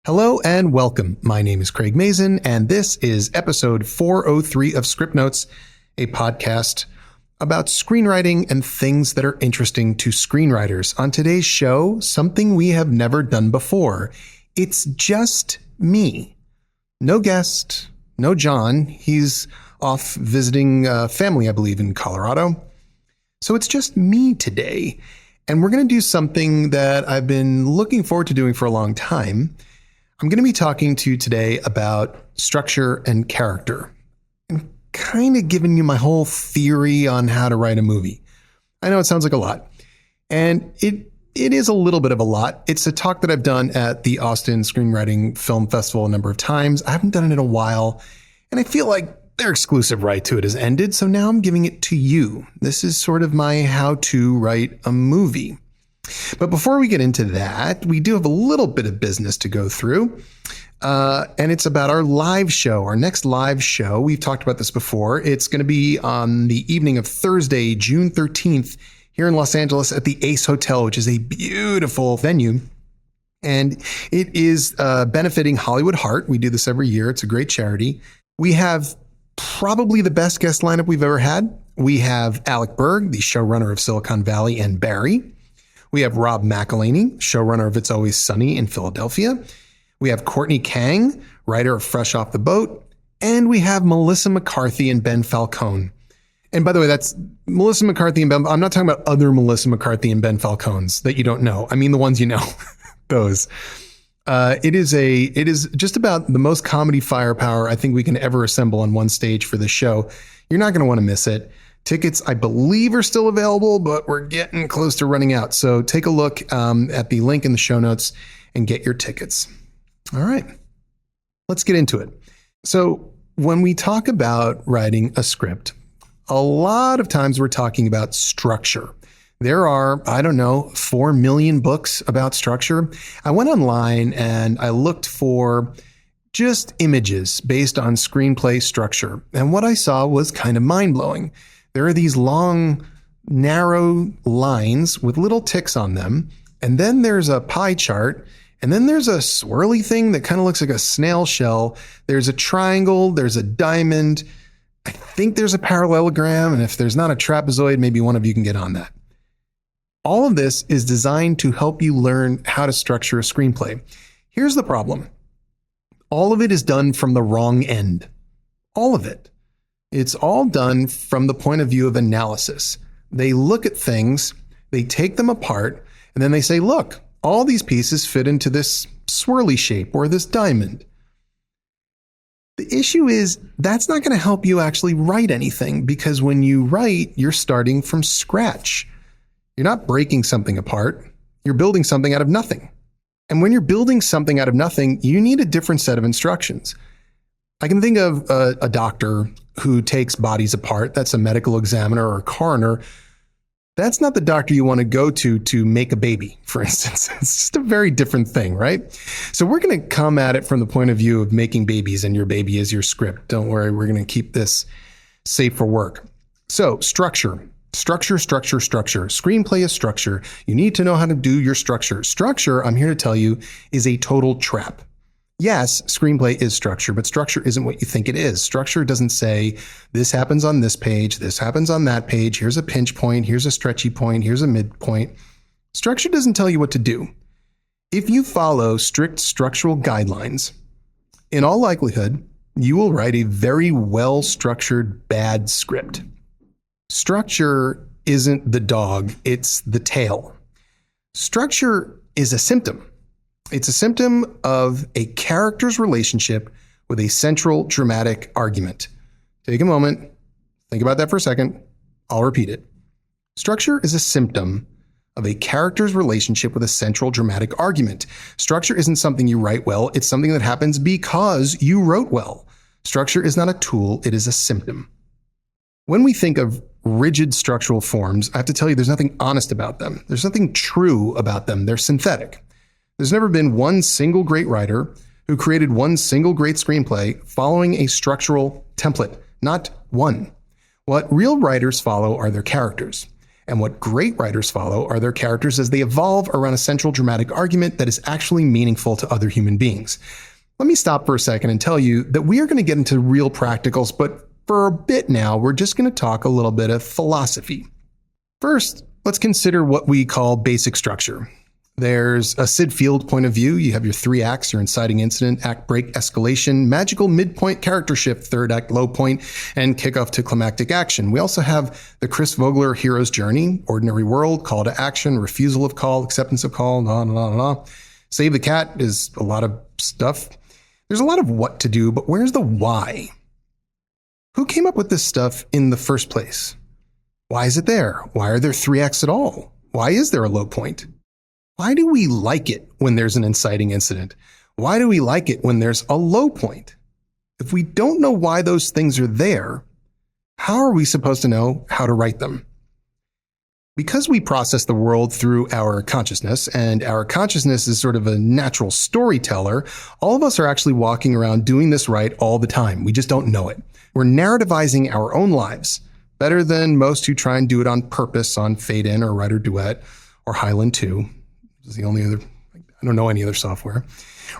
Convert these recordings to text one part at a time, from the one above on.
Hello and welcome. My name is Craig Mazin, and this is episode 403 of Scriptnotes, a podcast about screenwriting and things that are interesting to screenwriters. On today's show, something we have never done before. It's just me. No guest, no John. He's off visiting family, I believe, in Colorado. So it's just me today. And we're going to do something that I've been looking forward to doing for a long time. I'm going to be talking to you today about structure and character and kind of giving you my whole theory on how to write a movie. I know it sounds like a lot, and it is a little bit of a lot. It's a talk that I've done at the Austin Screenwriting Film Festival a number of times. I haven't done it in a while, and I feel like their exclusive right to it has ended, so now I'm giving it to you. This is sort of my how to write a movie. But before we get into that, we do have a little bit of business to go through, and it's about our live show, our next live show. We've talked about this before. It's going to be on the evening of Thursday, June 13th, here in Los Angeles at the Ace Hotel, which is a beautiful venue. And it is benefiting Hollywood Heart. We do this every year. It's a great charity. We have probably the best guest lineup we've ever had. We have Alec Berg, the showrunner of Silicon Valley and Barry. We have Rob McElhaney, showrunner of It's Always Sunny in Philadelphia. We have Courtney Kang, writer of Fresh Off the Boat. And we have Melissa McCarthy and Ben Falcone. And by the way, that's Melissa McCarthy and Ben. I'm not talking about other Melissa McCarthy and Ben Falcones that you don't know. I mean, the ones you know, those. It is just about the most comedy firepower I think we can ever assemble on one stage for this show. You're not going to want to miss it. Tickets, I believe, are still available, but we're getting close to running out. So take a look at the link in the show notes and get your tickets. All right, let's get into it. So when we talk about writing a script, a lot of times we're talking about structure. There are, 4 million books about structure. I went online and I looked for just images based on screenplay structure. And what I saw was kind of mind-blowing. There are these long, narrow lines with little ticks on them. And then there's a pie chart. And then there's a swirly thing that kind of looks like a snail shell. There's a triangle. There's a diamond. I think there's a parallelogram. And if there's not a trapezoid, maybe one of you can get on that. All of this is designed to help you learn how to structure a screenplay. Here's the problem. All of it is done from the wrong end. All of it. It's all done from the point of view of analysis. They look at things, they take them apart, and then they say, look, all these pieces fit into this swirly shape or this diamond. The issue is that's not going to help you actually write anything, because when you write, you're starting from scratch. You're not breaking something apart. You're building something out of nothing. And when you're building something out of nothing, you need a different set of instructions. I can think of a doctor who takes bodies apart. That's a medical examiner or a coroner. That's not the doctor you want to go to make a baby, for instance. It's just a very different thing, right? So we're going to come at it from the point of view of making babies, and your baby is your script. Don't worry, we're going to keep this safe for work. So structure. Structure. Screenplay is structure. You need to know how to do your structure. Structure, I'm here to tell you, is a total trap. Yes, screenplay is structure, but structure isn't what you think it is. Structure doesn't say, this happens on this page, this happens on that page, here's a pinch point, here's a stretchy point, here's a midpoint. Structure doesn't tell you what to do. If you follow strict structural guidelines, in all likelihood, you will write a very well-structured bad script. Structure isn't the dog, it's the tail. Structure is a symptom. It's a symptom of a character's relationship with a central dramatic argument. Take a moment, think about that for a second. I'll repeat it. Structure is a symptom of a character's relationship with a central dramatic argument. Structure isn't something you write well, it's something that happens because you wrote well. Structure is not a tool, it is a symptom. When we think of rigid structural forms, I have to tell you there's nothing honest about them. There's nothing true about them. They're synthetic. There's never been one single great writer who created one single great screenplay following a structural template. Not one. What real writers follow are their characters. And what great writers follow are their characters as they evolve around a central dramatic argument that is actually meaningful to other human beings. Let me stop for a second and tell you that we are going to get into real practicals, but for a bit now, we're just going to talk a little bit of philosophy. First, let's consider what we call basic structure. There's a Sid Field point of view. You have your 3 acts, your inciting incident, act break, escalation, magical midpoint, character shift, third act low point, and kickoff to climactic action. We also have the Chris Vogler hero's journey, ordinary world, call to action, refusal of call, acceptance of call, Save the cat is a lot of stuff. There's a lot of what to do, but where's the why? Who came up with this stuff in the first place? Why is it there? Why are there 3 acts at all? Why is there a low point? Why do we like it when there's an inciting incident? Why do we like it when there's a low point? If we don't know why those things are there, how are we supposed to know how to write them? Because we process the world through our consciousness, and our consciousness is sort of a natural storyteller, all of us are actually walking around doing this right all the time. We just don't know it. We're narrativizing our own lives better than most who try and do it on purpose on Fade In or Writer Duet or Highland 2. This is the only other, I don't know any other software.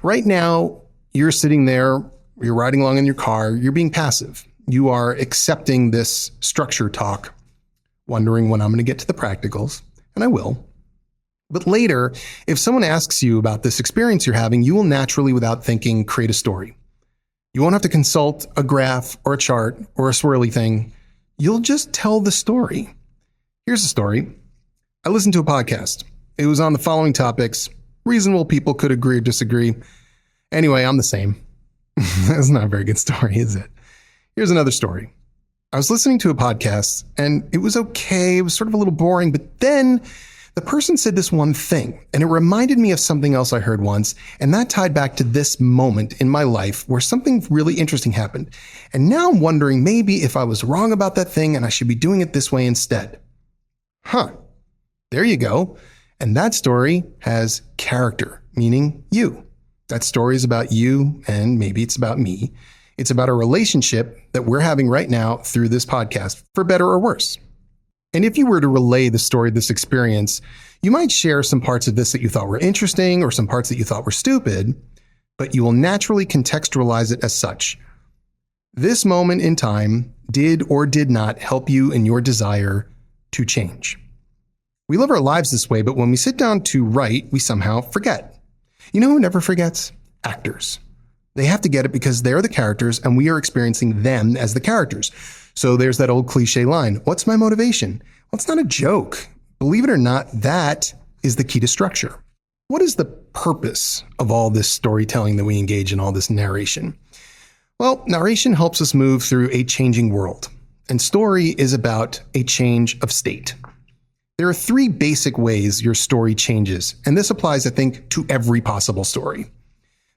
Right now, you're sitting there, you're riding along in your car, you're being passive. You are accepting this structure talk, wondering when I'm going to get to the practicals, and I will. But later, if someone asks you about this experience you're having, you will naturally, without thinking, create a story. You won't have to consult a graph or a chart or a swirly thing. You'll just tell the story. Here's the story. I listened to a podcast. It was on the following topics. Reasonable people could agree or disagree. Anyway, I'm the same. That's not a very good story, is it? Here's another story. I was listening to a podcast and it was okay. It was sort of a little boring, but then the person said this one thing and it reminded me of something else I heard once. And that tied back to this moment in my life where something really interesting happened. And now I'm wondering maybe if I was wrong about that thing and I should be doing it this way instead. There you go. And that story has character, meaning you. That story is about you, and maybe it's about me. It's about a relationship that we're having right now through this podcast, for better or worse. And if you were to relay the story of this experience, you might share some parts of this that you thought were interesting or some parts that you thought were stupid, but you will naturally contextualize it as such. This moment in time did or did not help you in your desire to change. We live our lives this way, but when we sit down to write, we somehow forget. You know who never forgets? Actors. They have to get it because they're the characters and we are experiencing them as the characters. So there's that old cliche line, what's my motivation? Well, it's not a joke. Believe it or not, that is the key to structure. What is the purpose of all this storytelling that we engage in, all this narration? Well, narration helps us move through a changing world, and story is about a change of state. There are 3 basic ways your story changes, and this applies, I think, to every possible story.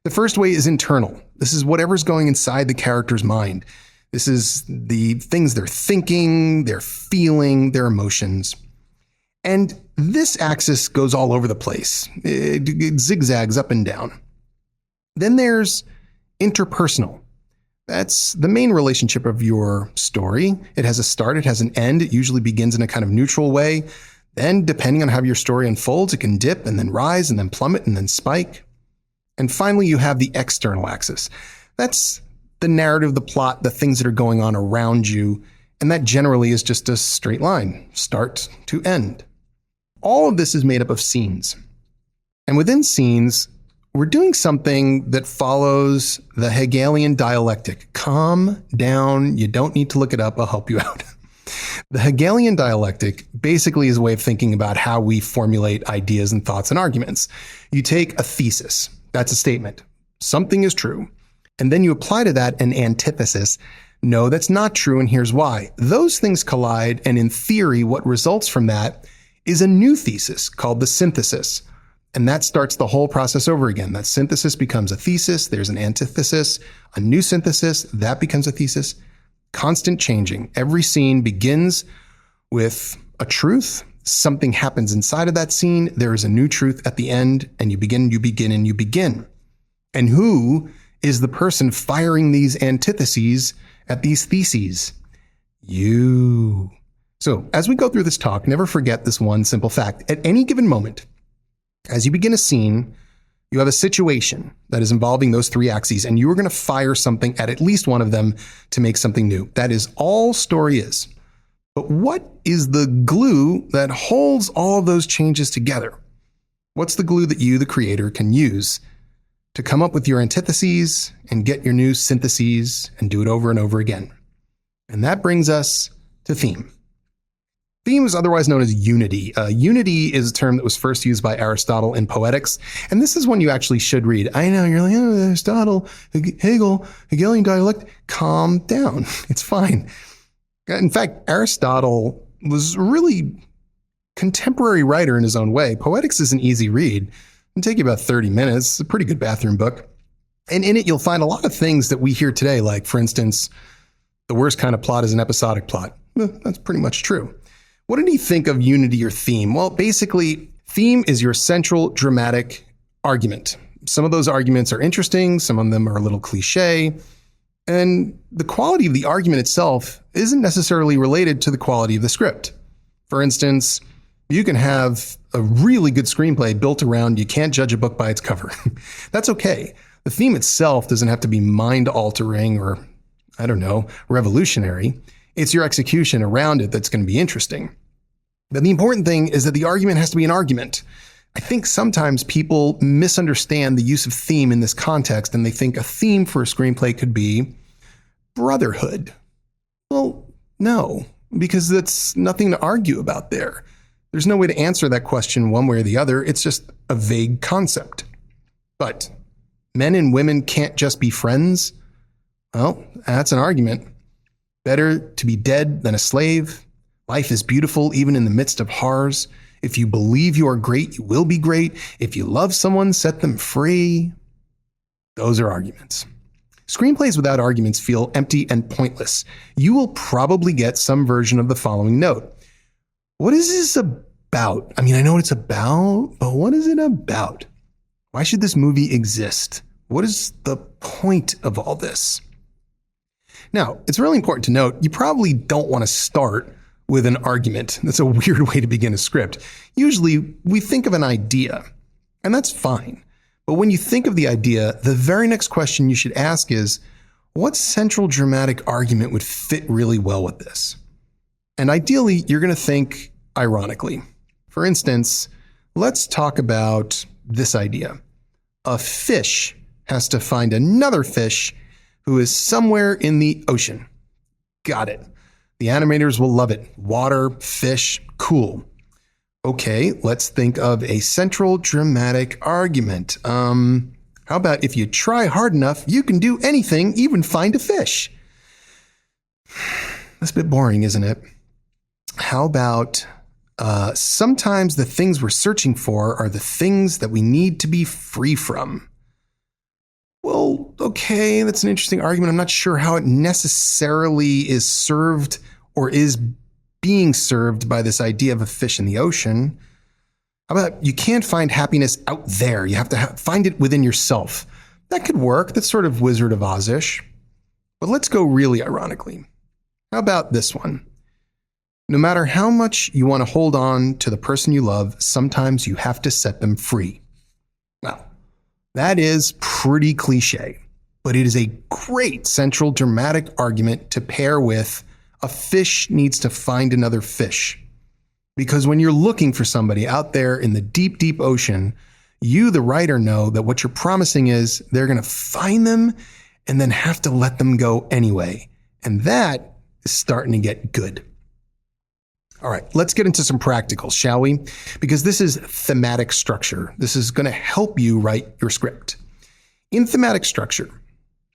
The first way is internal. This is whatever's going inside the character's mind. This is the things they're thinking, they're feeling, their emotions. And this axis goes all over the place. It zigzags up and down. Then there's interpersonal. That's the main relationship of your story. It has a start, it has an end. It usually begins in a kind of neutral way. Then, depending on how your story unfolds, it can dip and then rise and then plummet and then spike. And finally, you have the external axis. That's the narrative, the plot, the things that are going on around you. And that generally is just a straight line, start to end. All of this is made up of scenes. And within scenes, we're doing something that follows the Hegelian dialectic. Calm down. You don't need to look it up. I'll help you out. The Hegelian dialectic basically is a way of thinking about how we formulate ideas and thoughts and arguments. You take a thesis. That's a statement. Something is true. And then you apply to that an antithesis. No, that's not true, and here's why. Those things collide, and in theory, what results from that is a new thesis called the synthesis. And that starts the whole process over again. That synthesis becomes a thesis. There's an antithesis, a new synthesis. That becomes a thesis. Constant changing. Every scene begins with a truth. Something happens inside of that scene. There is a new truth at the end, and you begin, and you begin. And who is the person firing these antitheses at these theses? You. So as we go through this talk, never forget this one simple fact. At any given moment, as you begin a scene, you have a situation that is involving those three axes, and you are going to fire something at least one of them to make something new. That is all story is. But what is the glue that holds all of those changes together? What's the glue that you, the creator, can use to come up with your antitheses and get your new syntheses and do it over and over again? And that brings us to theme. Theme is otherwise known as unity. Unity is a term that was first used by Aristotle in Poetics, and this is one you actually should read. I know, you're like, oh, Aristotle, Hegel, Hegelian dialect. Calm down. It's fine. In fact, Aristotle was a really contemporary writer in his own way. Poetics is an easy read. It can take you about 30 minutes. It's a pretty good bathroom book. And in it, you'll find a lot of things that we hear today, like, for instance, the worst kind of plot is an episodic plot. Well, that's pretty much true. What did he think of unity or theme? Well, basically, theme is your central dramatic argument. Some of those arguments are interesting. Some of them are a little cliche. And the quality of the argument itself isn't necessarily related to the quality of the script. For instance, you can have a really good screenplay built around you can't judge a book by its cover. That's okay. The theme itself doesn't have to be mind-altering or, I don't know, revolutionary. It's your execution around it that's going to be interesting. But the important thing is that the argument has to be an argument. I think sometimes people misunderstand the use of theme in this context, and they think a theme for a screenplay could be brotherhood. Well, no, because that's nothing to argue about there. There's no way to answer that question one way or the other. It's just a vague concept. But men and women can't just be friends. Well, that's an argument. Better to be dead than a slave. Life is beautiful even in the midst of horrors. If you believe you are great, you will be great. If you love someone, set them free. Those are arguments. Screenplays without arguments feel empty and pointless. You will probably get some version of the following note. What is this about? I mean, I know what it's about, but what is it about? Why should this movie exist? What is the point of all this? Now, it's really important to note, you probably don't want to start with an argument. That's a weird way to begin a script. Usually, we think of an idea, and that's fine. But when you think of the idea, the very next question you should ask is, what central dramatic argument would fit really well with this? And ideally, you're going to think ironically. For instance, let's talk about this idea. A fish has to find another fish who is somewhere in the ocean. Got it. The animators will love it. Water, fish, cool. Okay, let's think of a central dramatic argument. How about if you try hard enough, you can do anything, even find a fish? That's a bit boring, isn't it? How about sometimes the things we're searching for are the things that we need to be free from? Well, okay, that's an interesting argument. I'm not sure how it necessarily is served or is being served by this idea of a fish in the ocean. How about you can't find happiness out there. You have to find it within yourself. That could work. That's sort of Wizard of Oz-ish. But let's go really ironically. How about this one? No matter how much you want to hold on to the person you love, sometimes you have to set them free. Well, that is pretty cliche, but it is a great central dramatic argument to pair with a fish needs to find another fish. Because when you're looking for somebody out there in the deep, deep ocean, you, the writer, know that what you're promising is they're going to find them and then have to let them go anyway. And that is starting to get good. All right, let's get into some practicals, shall we? Because this is thematic structure. This is going to help you write your script. In thematic structure,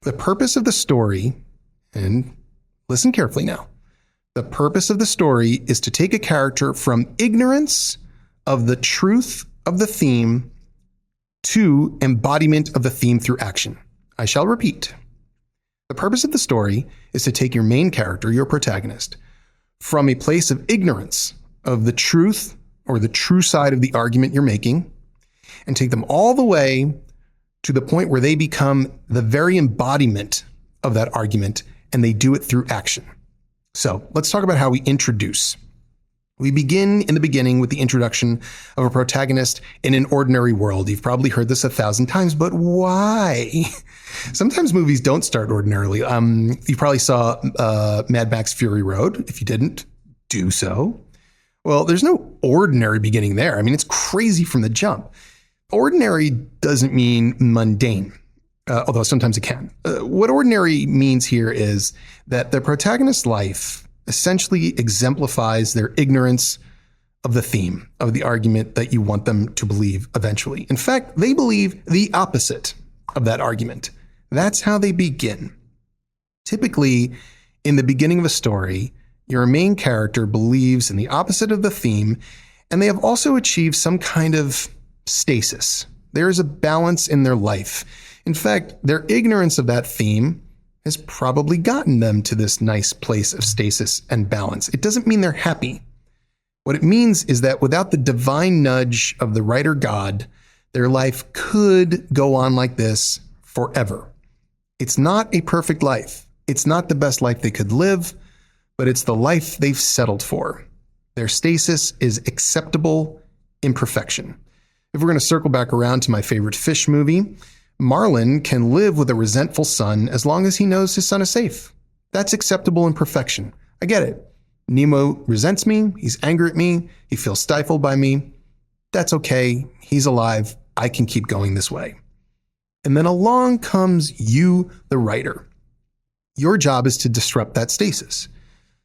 the purpose of the story, and listen carefully now, the purpose of the story is to take a character from ignorance of the truth of the theme to embodiment of the theme through action. I shall repeat. The purpose of the story is to take your main character, your protagonist, from a place of ignorance of the truth or the true side of the argument you're making, and take them all the way to the point where they become the very embodiment of that argument, and they do it through action. So let's talk about how we introduce. We begin in the beginning with the introduction of a protagonist in an ordinary world. You've probably heard this 1,000 times, but why? Sometimes movies don't start ordinarily. You probably saw Mad Max Fury Road. If you didn't, do so. Well, there's no ordinary beginning there. I mean, it's crazy from the jump. Ordinary doesn't mean mundane, although sometimes it can. What ordinary means here is that the protagonist's life essentially exemplifies their ignorance of the theme, of the argument that you want them to believe eventually. In fact, they believe the opposite of that argument. That's how they begin. Typically, in the beginning of a story, your main character believes in the opposite of the theme, and they have also achieved some kind of stasis. There is a balance in their life. In fact, their ignorance of that theme has probably gotten them to this nice place of stasis and balance. It doesn't mean they're happy. What it means is that without the divine nudge of the writer God, their life could go on like this forever. It's not a perfect life. It's not the best life they could live, but it's the life they've settled for. Their stasis is acceptable imperfection. If we're going to circle back around to my favorite fish movie, Marlin can live with a resentful son as long as he knows his son is safe. That's acceptable imperfection. I get it. Nemo resents me. He's angry at me. He feels stifled by me. That's okay. He's alive. I can keep going this way. And then along comes you, the writer. Your job is to disrupt that stasis.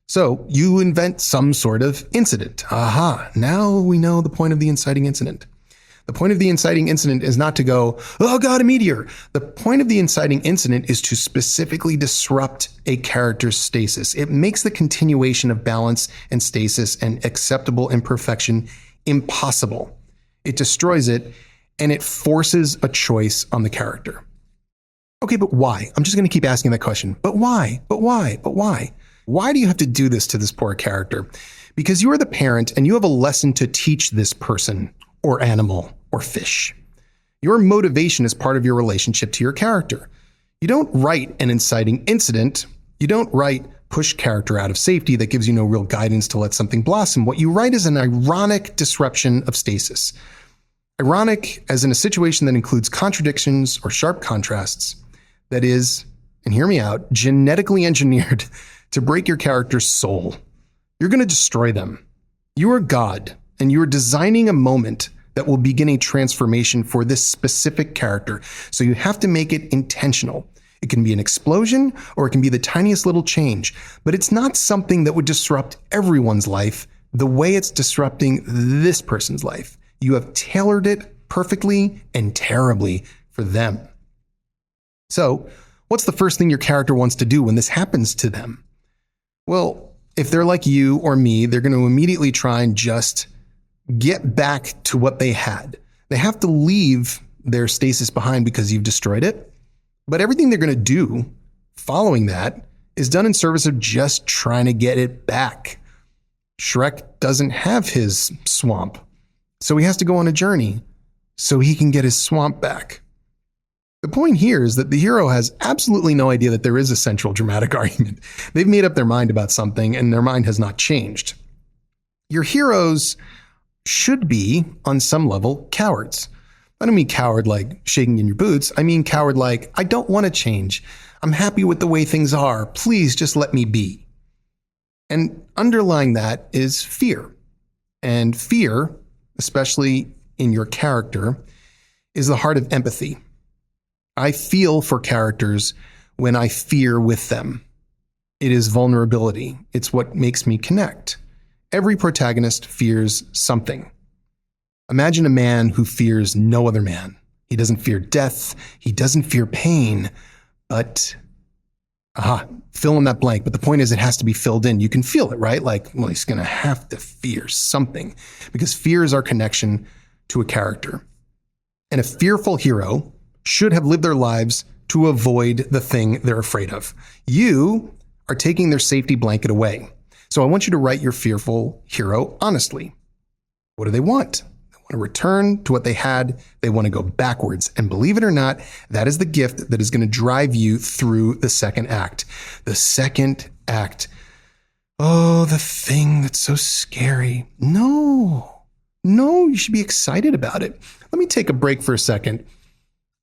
So you invent some sort of incident. Aha, now we know the point of the inciting incident. The point of the inciting incident is not to go, oh God, a meteor. The point of the inciting incident is to specifically disrupt a character's stasis. It makes the continuation of balance and stasis and acceptable imperfection impossible. It destroys it, and it forces a choice on the character. Okay, but why? I'm just going to keep asking that question. But why? But why? But why? Why do you have to do this to this poor character? Because you are the parent and you have a lesson to teach this person or animal or fish. Your motivation is part of your relationship to your character. You don't write an inciting incident. You don't write push character out of safety that gives you no real guidance to let something blossom. What you write is an ironic disruption of stasis. Ironic as in a situation that includes contradictions or sharp contrasts that is, and hear me out, genetically engineered to break your character's soul. You're going to destroy them. You are God, and you are designing a moment that will begin a transformation for this specific character. So you have to make it intentional. It can be an explosion, or it can be the tiniest little change, but it's not something that would disrupt everyone's life the way it's disrupting this person's life. You have tailored it perfectly and terribly for them. So, what's the first thing your character wants to do when this happens to them? Well, if they're like you or me, they're going to immediately try and just get back to what they had. They have to leave their stasis behind because you've destroyed it. But everything they're going to do following that is done in service of just trying to get it back. Shrek doesn't have his swamp, so he has to go on a journey so he can get his swamp back. The point here is that the hero has absolutely no idea that there is a central dramatic argument. They've made up their mind about something, and their mind has not changed. Your heroes should be, on some level, cowards. I don't mean coward like shaking in your boots. I mean coward like, I don't want to change. I'm happy with the way things are. Please just let me be. And underlying that is fear. And fear, especially in your character, is the heart of empathy. I feel for characters when I fear with them. It is vulnerability. It's what makes me connect. Every protagonist fears something. Imagine a man who fears no other man. He doesn't fear death. He doesn't fear pain. But, fill in that blank. But the point is it has to be filled in. You can feel it, right? Like, well, he's going to have to fear something because fear is our connection to a character. And a fearful hero should have lived their lives to avoid the thing they're afraid of. You are taking their safety blanket away. So I want you to write your fearful hero honestly. What do they want? They want to return to what they had. They want to go backwards. And believe it or not, that is the gift that is going to drive you through the second act. The second act. oh, the thing that's so scary. No, you should be excited about it. Let me take a break for a second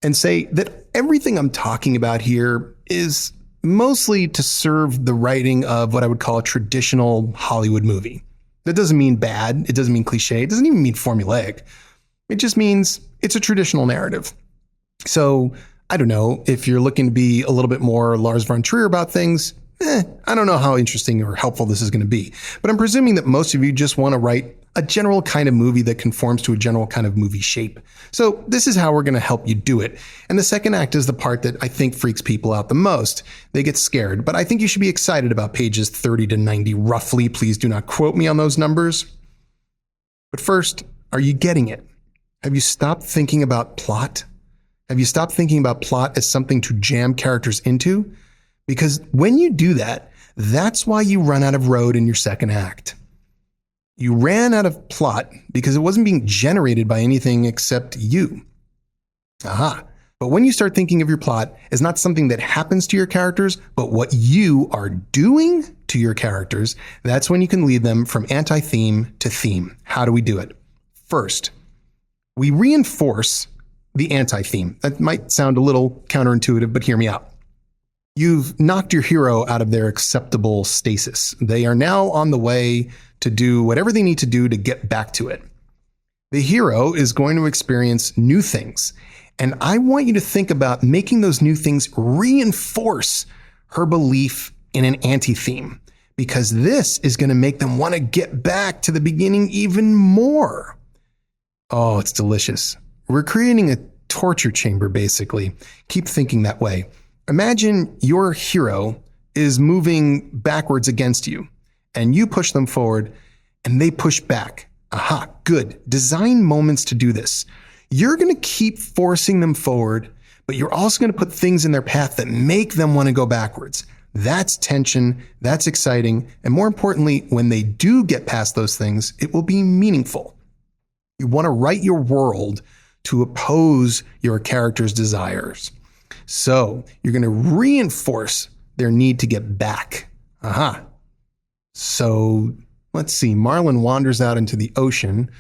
and say that everything I'm talking about here is mostly to serve the writing of what I would call a traditional Hollywood movie. That doesn't mean bad. It doesn't mean cliche. It doesn't even mean formulaic. It just means it's a traditional narrative. So I don't know, if you're looking to be a little bit more Lars von Trier about things, I don't know how interesting or helpful this is going to be. But I'm presuming that most of you just want to write a general kind of movie that conforms to a general kind of movie shape. So this is how we're going to help you do it. And the second act is the part that I think freaks people out the most. They get scared, but I think you should be excited about pages 30 to 90 roughly. Please do not quote me on those numbers. But first, are you getting it? Have you stopped thinking about plot? Have you stopped thinking about plot as something to jam characters into? Because when you do that, that's why you run out of road in your second act. You ran out of plot because it wasn't being generated by anything except you. Aha. But when you start thinking of your plot as not something that happens to your characters, but what you are doing to your characters, that's when you can lead them from anti-theme to theme. How do we do it? First, we reinforce the anti-theme. That might sound a little counterintuitive, but hear me out. You've knocked your hero out of their acceptable stasis. They are now on the way to do whatever they need to do to get back to it. The hero is going to experience new things. And I want you to think about making those new things reinforce her belief in an anti-theme, because this is going to make them want to get back to the beginning even more. Oh, it's delicious. We're creating a torture chamber, basically. Keep thinking that way. Imagine your hero is moving backwards against you, and you push them forward, and they push back. Aha, good. Design moments to do this. You're going to keep forcing them forward, but you're also going to put things in their path that make them want to go backwards. That's tension, that's exciting, and more importantly, when they do get past those things, it will be meaningful. You want to write your world to oppose your character's desires. So you're going to reinforce their need to get back. Aha. So let's see. Marlin wanders out into the ocean.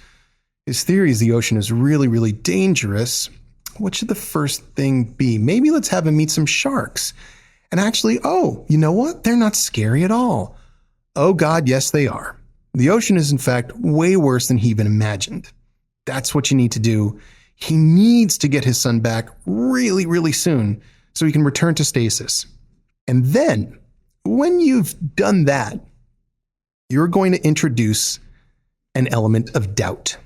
His theory is the ocean is really, really dangerous. What should the first thing be? Maybe let's have him meet some sharks. And actually, oh, you know what? They're not scary at all. Oh God, yes, they are. The ocean is in fact way worse than he even imagined. That's what you need to do. He needs to get his son back really, really soon so he can return to stasis. And then, when you've done that, you're going to introduce an element of doubt.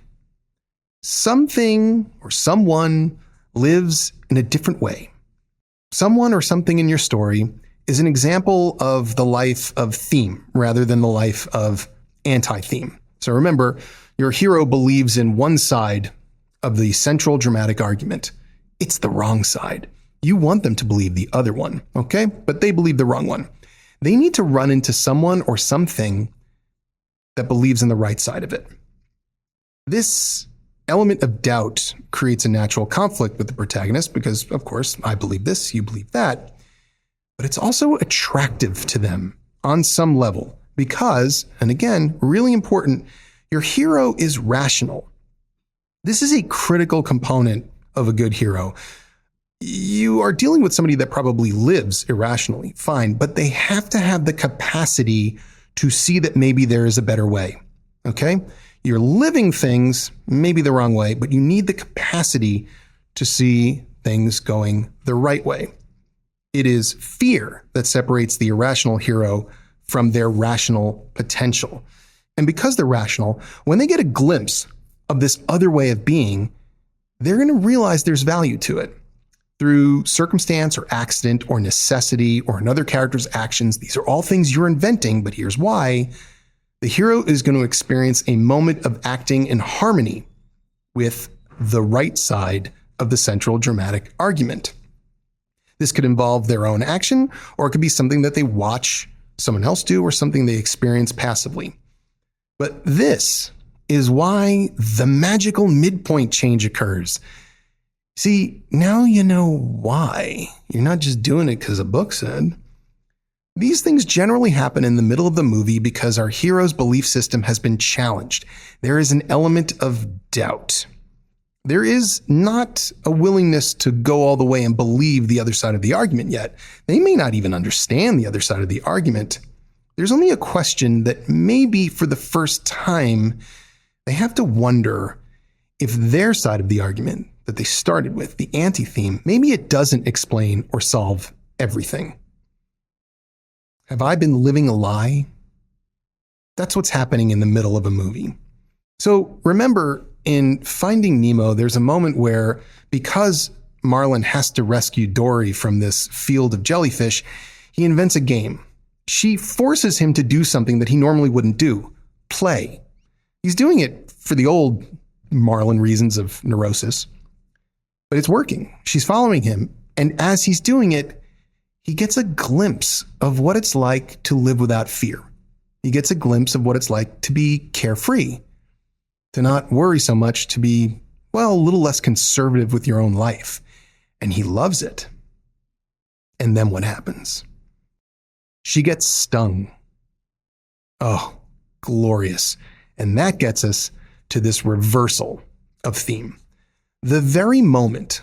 Something or someone lives in a different way. Someone or something in your story is an example of the life of theme rather than the life of anti-theme. So remember, your hero believes in one side of the central dramatic argument. It's the wrong side. You want them to believe the other one, okay? But they believe the wrong one. They need to run into someone or something that believes in the right side of it. This element of doubt creates a natural conflict with the protagonist because, of course, I believe this, you believe that. But it's also attractive to them on some level because, and again, really important, your hero is rational. This is a critical component of a good hero. You are dealing with somebody that probably lives irrationally, fine, but they have to have the capacity to see that maybe there is a better way, okay? You're living things maybe the wrong way, but you need the capacity to see things going the right way. It is fear that separates the irrational hero from their rational potential. And because they're rational, when they get a glimpse of this other way of being, they're going to realize there's value to it. Through circumstance or accident or necessity or another character's actions, these are all things you're inventing, but here's why. The hero is going to experience a moment of acting in harmony with the right side of the central dramatic argument. This could involve their own action, or it could be something that they watch someone else do or something they experience passively. But this is why the magical midpoint change occurs. See, now you know why. You're not just doing it because a book said. These things generally happen in the middle of the movie because our hero's belief system has been challenged. There is an element of doubt. There is not a willingness to go all the way and believe the other side of the argument yet. They may not even understand the other side of the argument. There's only a question that maybe for the first time, they have to wonder if their side of the argument that they started with, the anti-theme, maybe it doesn't explain or solve everything. Have I been living a lie? That's what's happening in the middle of a movie. So remember, in Finding Nemo, there's a moment where, because Marlin has to rescue Dory from this field of jellyfish, he invents a game. She forces him to do something that he normally wouldn't do, play. He's doing it for the old Marlin reasons of neurosis, but it's working. She's following him, and as he's doing it, he gets a glimpse of what it's like to live without fear. He gets a glimpse of what it's like to be carefree, to not worry so much, to be, well, a little less conservative with your own life. And he loves it. And then what happens? She gets stung. Oh, glorious. And that gets us to this reversal of theme. The very moment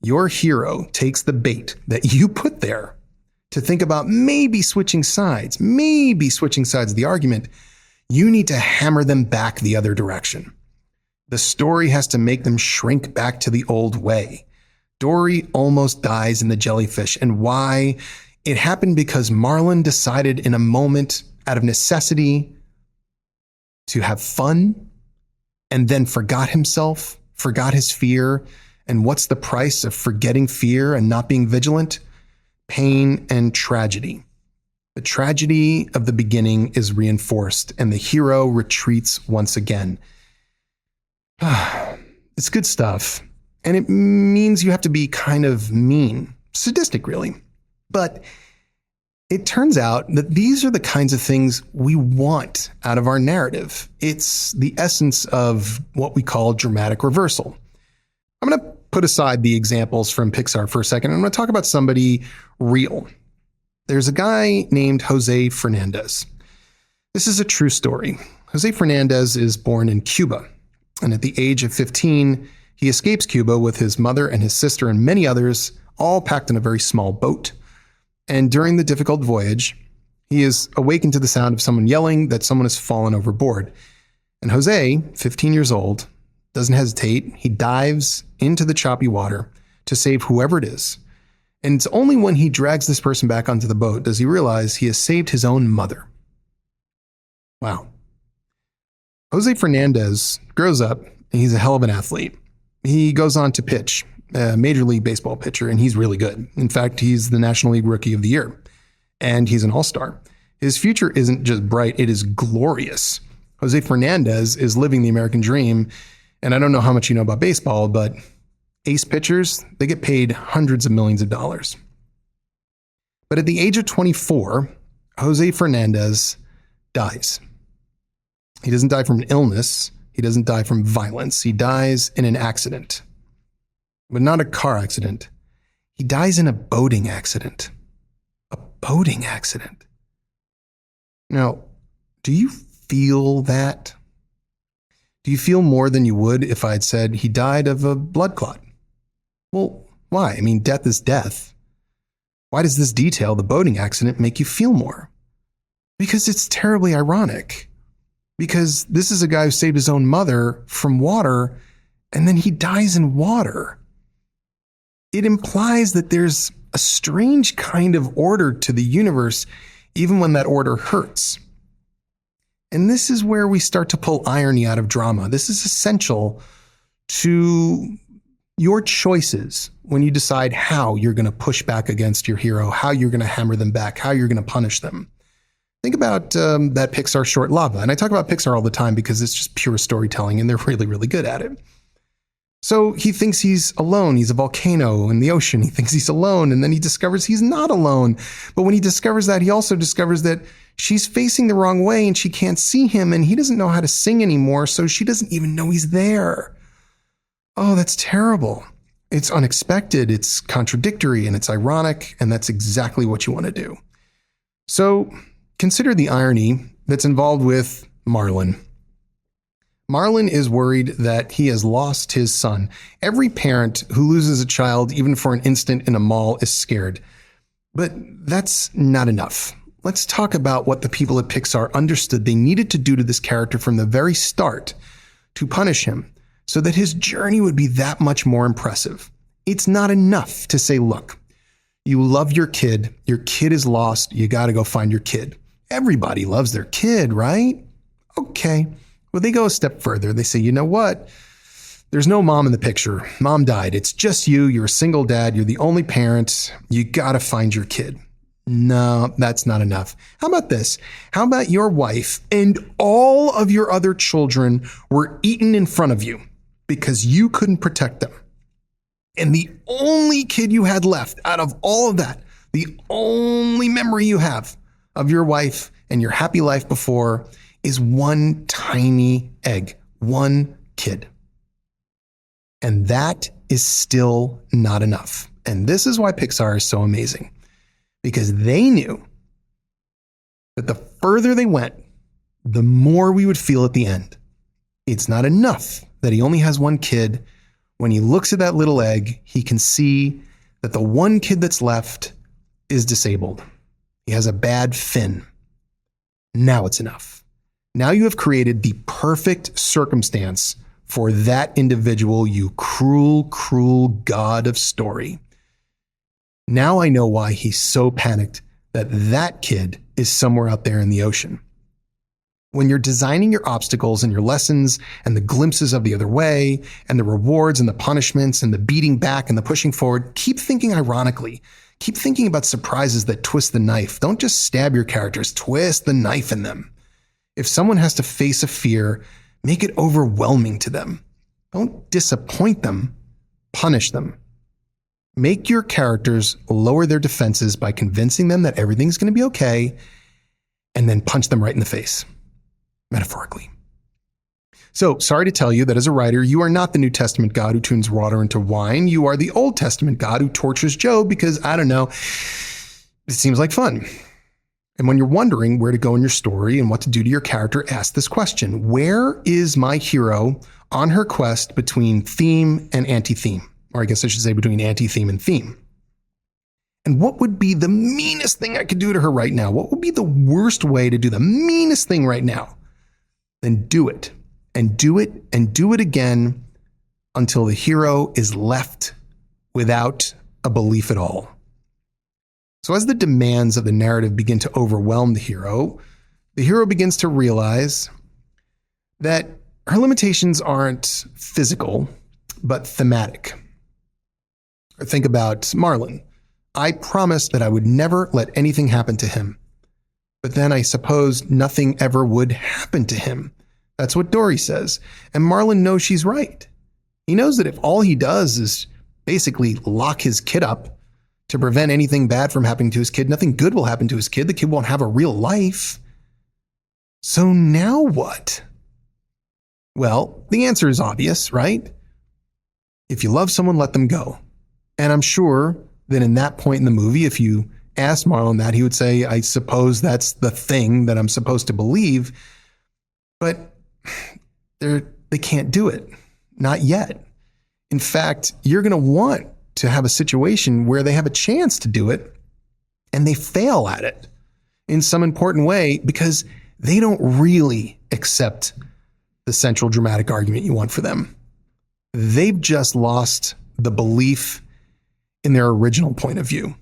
your hero takes the bait that you put there to think about maybe switching sides of the argument, you need to hammer them back the other direction. The story has to make them shrink back to the old way. Dory almost dies in the jellyfish, and why? It happened because Marlin decided in a moment, out of necessity, to have fun, and then forgot himself, forgot his fear. And what's the price of forgetting fear and not being vigilant? Pain and tragedy. The tragedy of the beginning is reinforced, and the hero retreats once again. It's good stuff, and it means you have to be kind of mean, sadistic really. But it turns out that these are the kinds of things we want out of our narrative. It's the essence of what we call dramatic reversal. I'm going to put aside the examples from Pixar for a second. I'm going to talk about somebody real. There's a guy named Jose Fernandez. This is a true story. Jose Fernandez is born in Cuba, and at the age of 15, he escapes Cuba with his mother and his sister and many others, all packed in a very small boat. And during the difficult voyage, he is awakened to the sound of someone yelling that someone has fallen overboard. And Jose, 15 years old, doesn't hesitate. He dives into the choppy water to save whoever it is. And it's only when he drags this person back onto the boat does he realize he has saved his own mother. Wow. Jose Fernandez grows up, and he's a hell of an athlete. He goes on to pitch, a Major League Baseball pitcher, and he's really good. In fact, he's the National League Rookie of the Year, and he's an all-star. His future isn't just bright, it is glorious. Jose Fernandez is living the American dream, and I don't know how much you know about baseball, but ace pitchers, they get paid hundreds of millions of dollars. But at the age of 24, Jose Fernandez dies. He doesn't die from an illness. He doesn't die from violence. He dies in an accident, but not a car accident. He dies in a boating accident. A boating accident. Now, do you feel that? Do you feel more than you would if I had said he died of a blood clot? Well, why? I mean, death is death. Why does this detail, the boating accident, make you feel more? Because it's terribly ironic. Because this is a guy who saved his own mother from water, and then he dies in water. It implies that there's a strange kind of order to the universe, even when that order hurts. And this is where we start to pull irony out of drama. This is essential to your choices when you decide how you're going to push back against your hero, how you're going to hammer them back, how you're going to punish them. Think about that Pixar short Lava. And I talk about Pixar all the time because it's just pure storytelling, and they're really, really good at it. So he thinks he's alone. He's a volcano in the ocean. He thinks he's alone, and then he discovers he's not alone. But when he discovers that, he also discovers that she's facing the wrong way and she can't see him, and he doesn't know how to sing anymore, so she doesn't even know he's there. Oh, that's terrible. It's unexpected, it's contradictory, and it's ironic, and that's exactly what you want to do. So consider the irony that's involved with Marlin. Marlin is worried that he has lost his son. Every parent who loses a child, even for an instant in a mall, is scared. But that's not enough. Let's talk about what the people at Pixar understood they needed to do to this character from the very start to punish him so that his journey would be that much more impressive. It's not enough to say, look, you love your kid is lost, you got to go find your kid. Everybody loves their kid, right? Okay. Well, they go a step further. They say, you know what? There's no mom in the picture. Mom died. It's just you. You're a single dad. You're the only parent. You got to find your kid. No, that's not enough. How about this? How about your wife and all of your other children were eaten in front of you because you couldn't protect them? And the only kid you had left out of all of that, the only memory you have of your wife and your happy life before is one tiny egg, one kid. And that is still not enough. And this is why Pixar is so amazing, because they knew that the further they went, the more we would feel at the end. It's not enough that he only has one kid. When he looks at that little egg, he can see that the one kid that's left is disabled. He has a bad fin. Now it's enough. Now you have created the perfect circumstance for that individual, you cruel, cruel God of story. Now I know why he's so panicked that that kid is somewhere out there in the ocean. When you're designing your obstacles and your lessons and the glimpses of the other way and the rewards and the punishments and the beating back and the pushing forward, keep thinking ironically. Keep thinking about surprises that twist the knife. Don't just stab your characters, twist the knife in them. If someone has to face a fear, make it overwhelming to them. Don't disappoint them, punish them. Make your characters lower their defenses by convincing them that everything's going to be okay, and then punch them right in the face, metaphorically. So, sorry to tell you that as a writer, you are not the New Testament God who turns water into wine. You are the Old Testament God who tortures Job because, I don't know, it seems like fun. And when you're wondering where to go in your story and what to do to your character, ask this question. Where is my hero on her quest between theme and anti-theme? Or I guess I should say between anti-theme and theme. And what would be the meanest thing I could do to her right now? What would be the worst way to do the meanest thing right now? Then do it, and do it, and do it again until the hero is left without a belief at all. So as the demands of the narrative begin to overwhelm the hero begins to realize that her limitations aren't physical, but thematic. Or think about Marlin. I promised that I would never let anything happen to him. But then I suppose nothing ever would happen to him. That's what Dory says. And Marlin knows she's right. He knows that if all he does is basically lock his kid up to prevent anything bad from happening to his kid, nothing good will happen to his kid. The kid won't have a real life. So now what? Well, the answer is obvious, right? If you love someone, let them go. And I'm sure that in that point in the movie, if you asked Marlin that, he would say, I suppose that's the thing that I'm supposed to believe. But they can't do it. Not yet. In fact, you're going to want to have a situation where they have a chance to do it and they fail at it in some important way because they don't really accept the central dramatic argument you want for them. They've just lost the belief in their original point of view.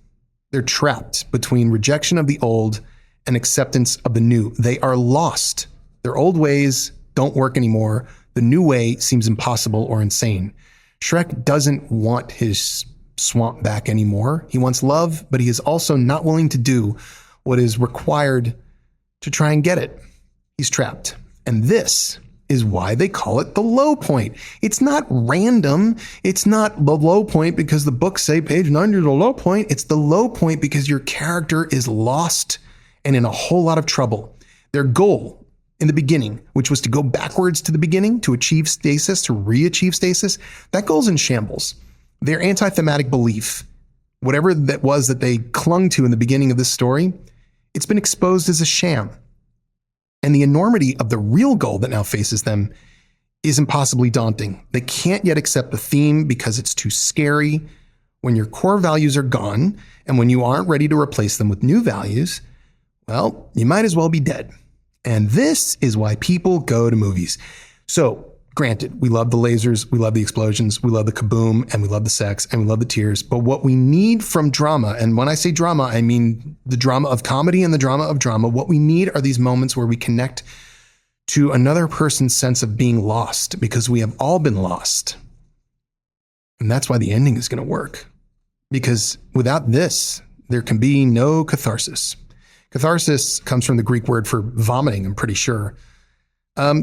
They're trapped between rejection of the old and acceptance of the new. They are lost. Their old ways don't work anymore. The new way seems impossible or insane. Shrek doesn't want his swamp back anymore. He wants love, but he is also not willing to do what is required to try and get it. He's trapped. And this is why they call it the low point. It's not random. It's not the low point because the books say page 90 is the low point. It's the low point because your character is lost and in a whole lot of trouble. Their goal in the beginning, which was to go backwards to the beginning, to achieve stasis, to re-achieve stasis, that goal's in shambles. Their anti-thematic belief, whatever that was that they clung to in the beginning of this story, It's been exposed as a sham. And the enormity of the real goal that now faces them is impossibly daunting. They can't yet accept the theme because it's too scary. When your core values are gone and when you aren't ready to replace them with new values, well, you might as well be dead. And this is why people go to movies. So, granted, we love the lasers, we love the explosions, we love the kaboom, and we love the sex, and we love the tears. But what we need from drama, and when I say drama, I mean the drama of comedy and the drama of drama, what we need are these moments where we connect to another person's sense of being lost, because we have all been lost. And that's why the ending is going to work. Because without this, there can be no catharsis. Catharsis comes from the Greek word for vomiting, I'm pretty sure.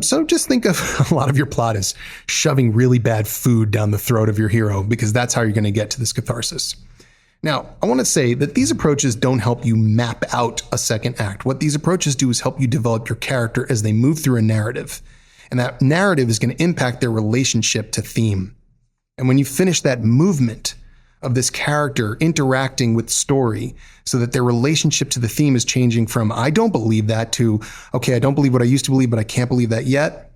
So just think of a lot of your plot as shoving really bad food down the throat of your hero, because that's how you're going to get to this catharsis. Now, I want to say that these approaches don't help you map out a second act. What these approaches do is help you develop your character as they move through a narrative. And that narrative is going to impact their relationship to theme. And when you finish that movement of this character interacting with story so that their relationship to the theme is changing from, I don't believe that, to, okay, I don't believe what I used to believe, but I can't believe that yet.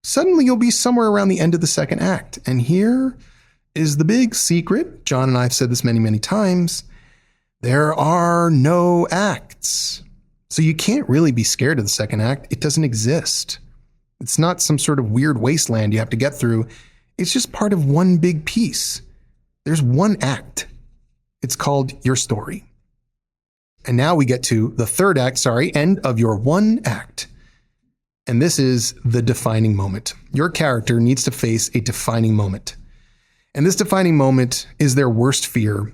Suddenly you'll be somewhere around the end of the second act. And here is the big secret. John and I have said this many, many times. There are no acts. So you can't really be scared of the second act. It doesn't exist. It's not some sort of weird wasteland you have to get through. It's just part of one big piece. There's one act. It's called your story. And now we get to the third act, end of your one act. And this is the defining moment. Your character needs to face a defining moment. And this defining moment is their worst fear.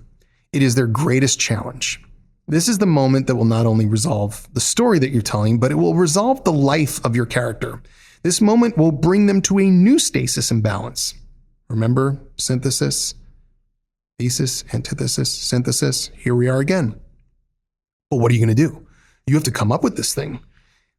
It is their greatest challenge. This is the moment that will not only resolve the story that you're telling, but it will resolve the life of your character. This moment will bring them to a new stasis and balance. Remember synthesis? Thesis, antithesis, synthesis. Here we are again. But what are you going to do? You have to come up with this thing.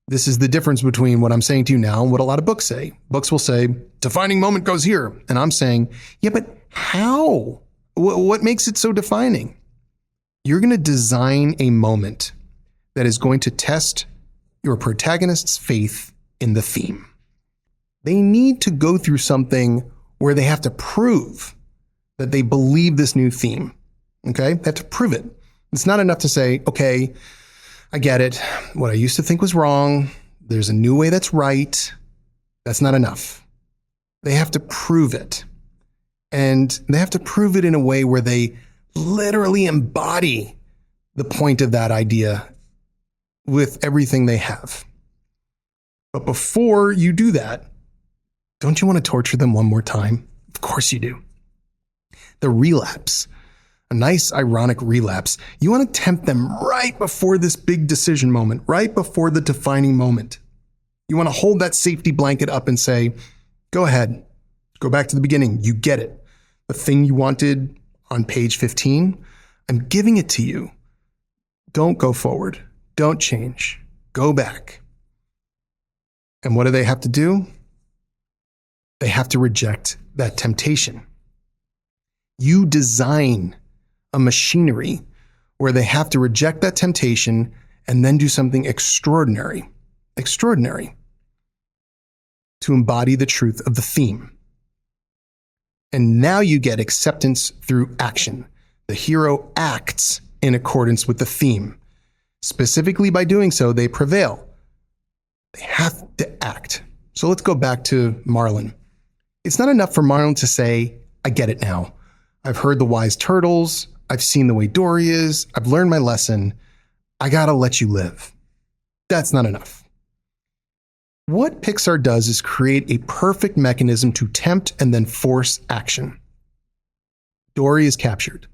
This is the difference between what I'm saying to you now and what a lot of books say. Books will say, defining moment goes here. And I'm saying, yeah, but how? What makes it so defining? You're going to design a moment that is going to test your protagonist's faith in the theme. They need to go through something where they have to prove that they believe this new theme. Okay? They have to prove it. It's not enough to say, okay, I get it. What I used to think was wrong. There's a new way that's right. That's not enough. They have to prove it. And they have to prove it in a way where they literally embody the point of that idea with everything they have. But before you do that, don't you want to torture them one more time? Of course you do. The relapse, a nice ironic relapse. You want to tempt them right before this big decision moment, right before the defining moment. You want to hold that safety blanket up and say, go ahead, go back to the beginning. You get it. The thing you wanted on page 15, I'm giving it to you. Don't go forward. Don't change. Go back. And what do they have to do? They have to reject that temptation. You design a machinery where they have to reject that temptation and then do something extraordinary to embody the truth of the theme. And now you get acceptance through action. The hero acts in accordance with the theme. Specifically by doing so, they prevail. They have to act. So let's go back to Marlin. It's not enough for Marlin to say, I get it now. I've heard the wise turtles. I've seen the way Dory is. I've learned my lesson. I gotta let you live. That's not enough. What Pixar does is create a perfect mechanism to tempt and then force action. Dory is captured.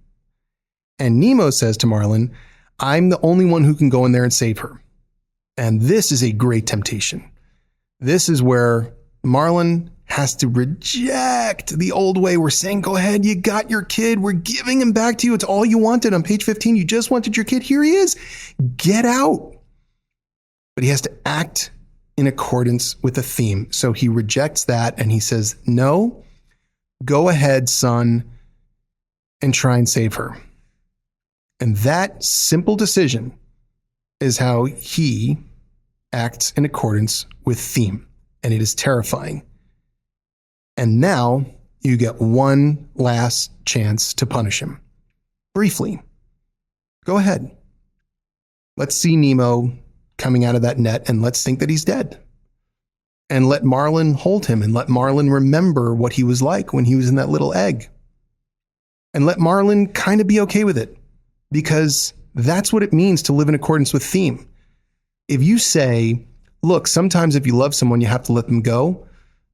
And Nemo says to Marlin, I'm the only one who can go in there and save her. And this is a great temptation. This is where Marlin has to reject the old way. We're saying, go ahead, you got your kid. We're giving him back to you. It's all you wanted. On page 15, you just wanted your kid. Here he is. Get out. But he has to act in accordance with the theme. So he rejects that and he says, no, go ahead, son, and try and save her. And that simple decision is how he acts in accordance with theme, and it is terrifying. And now you get one last chance to punish him. Briefly. Go ahead. Let's see Nemo coming out of that net, and let's think that he's dead. And let Marlin hold him, and let Marlin remember what he was like when he was in that little egg. And let Marlin kind of be okay with it, because that's what it means to live in accordance with theme. If you say, look, sometimes if you love someone, you have to let them go,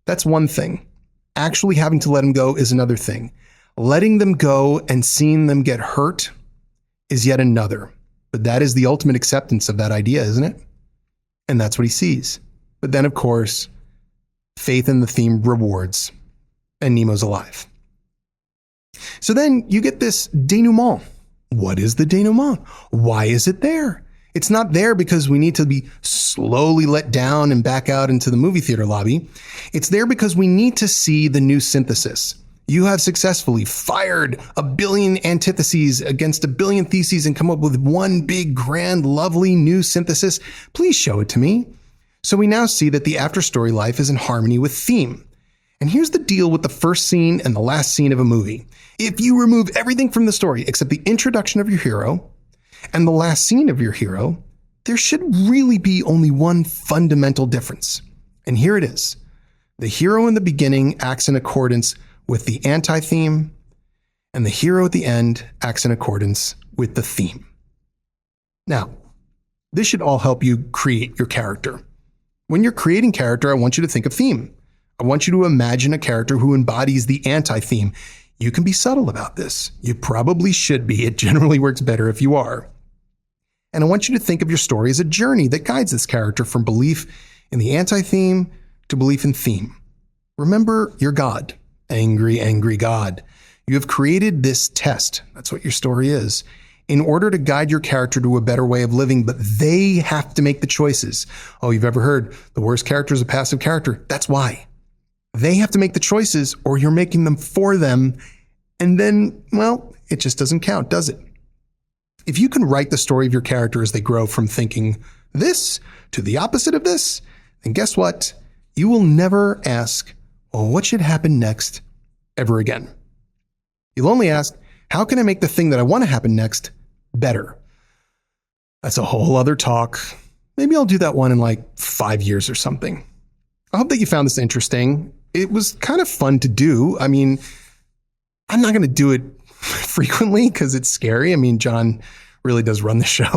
that's one thing. Actually having to let them go is another thing. Letting them go and seeing them get hurt is yet another. But that is the ultimate acceptance of that idea, isn't it? And that's what he sees. But then, of course, faith in the theme rewards, and Nemo's alive. So then you get this denouement. What is the denouement? Why is it there? It's not there because we need to be slowly let down and back out into the movie theater lobby. It's there because we need to see the new synthesis. You have successfully fired a billion antitheses against a billion theses and come up with one big, grand, lovely new synthesis. Please show it to me. So we now see that the after-story life is in harmony with theme. And here's the deal with the first scene and the last scene of a movie. If you remove everything from the story except the introduction of your hero and the last scene of your hero, there should really be only one fundamental difference. And here it is. The hero in the beginning acts in accordance with the anti-theme, and the hero at the end acts in accordance with the theme. Now, this should all help you create your character. When you're creating character, I want you to think of theme. I want you to imagine a character who embodies the anti-theme. You can be subtle about this. You probably should be. It generally works better if you are. And I want you to think of your story as a journey that guides this character from belief in the anti-theme to belief in theme. Remember, you're God. Angry, angry God. You have created this test. That's what your story is. In order to guide your character to a better way of living, but they have to make the choices. Oh, you've ever heard the worst character is a passive character. That's why. They have to make the choices, or you're making them for them. And then, well, it just doesn't count, does it? If you can write the story of your character as they grow from thinking this to the opposite of this, then guess what? You will never ask, well, what should happen next ever again? You'll only ask, how can I make the thing that I want to happen next better? That's a whole other talk. Maybe I'll do that one in like 5 years or something. I hope that you found this interesting. It was kind of fun to do. I mean, I'm not going to do it frequently because it's scary. I mean, John really does run the show,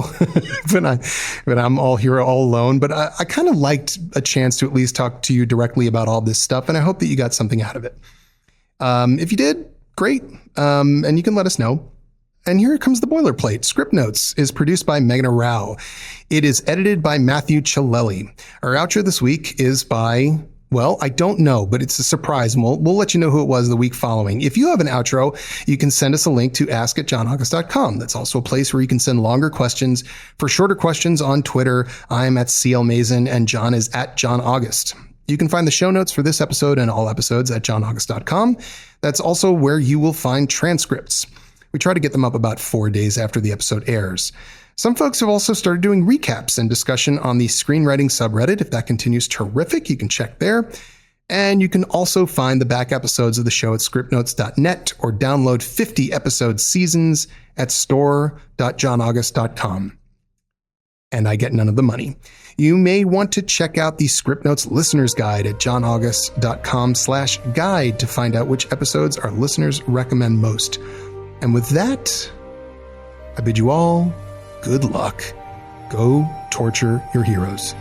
but I'm all here all alone. But I kind of liked a chance to at least talk to you directly about all this stuff, and I hope that you got something out of it. If you did, great, and you can let us know. And here comes the boilerplate. Scriptnotes is produced by Megana Rao. It is edited by Matthew Chilelli. Our outro this week is by, well, I don't know, but it's a surprise, and we'll let you know who it was the week following. If you have an outro, you can send us a link to ask@johnaugust.com. That's also a place where you can send longer questions. For shorter questions on Twitter, I'm at CL Mazin, and John is at John August. You can find the show notes for this episode and all episodes at johnaugust.com. That's also where you will find transcripts. We try to get them up about 4 days after the episode airs. Some folks have also started doing recaps and discussion on the screenwriting subreddit. If that continues, terrific. You can check there. And you can also find the back episodes of the show at scriptnotes.net or download 50 episode seasons at store.johnaugust.com. And I get none of the money. You may want to check out the Scriptnotes Listener's Guide at johnaugust.com/guide to find out which episodes our listeners recommend most. And with that, I bid you all good luck. Go torture your heroes.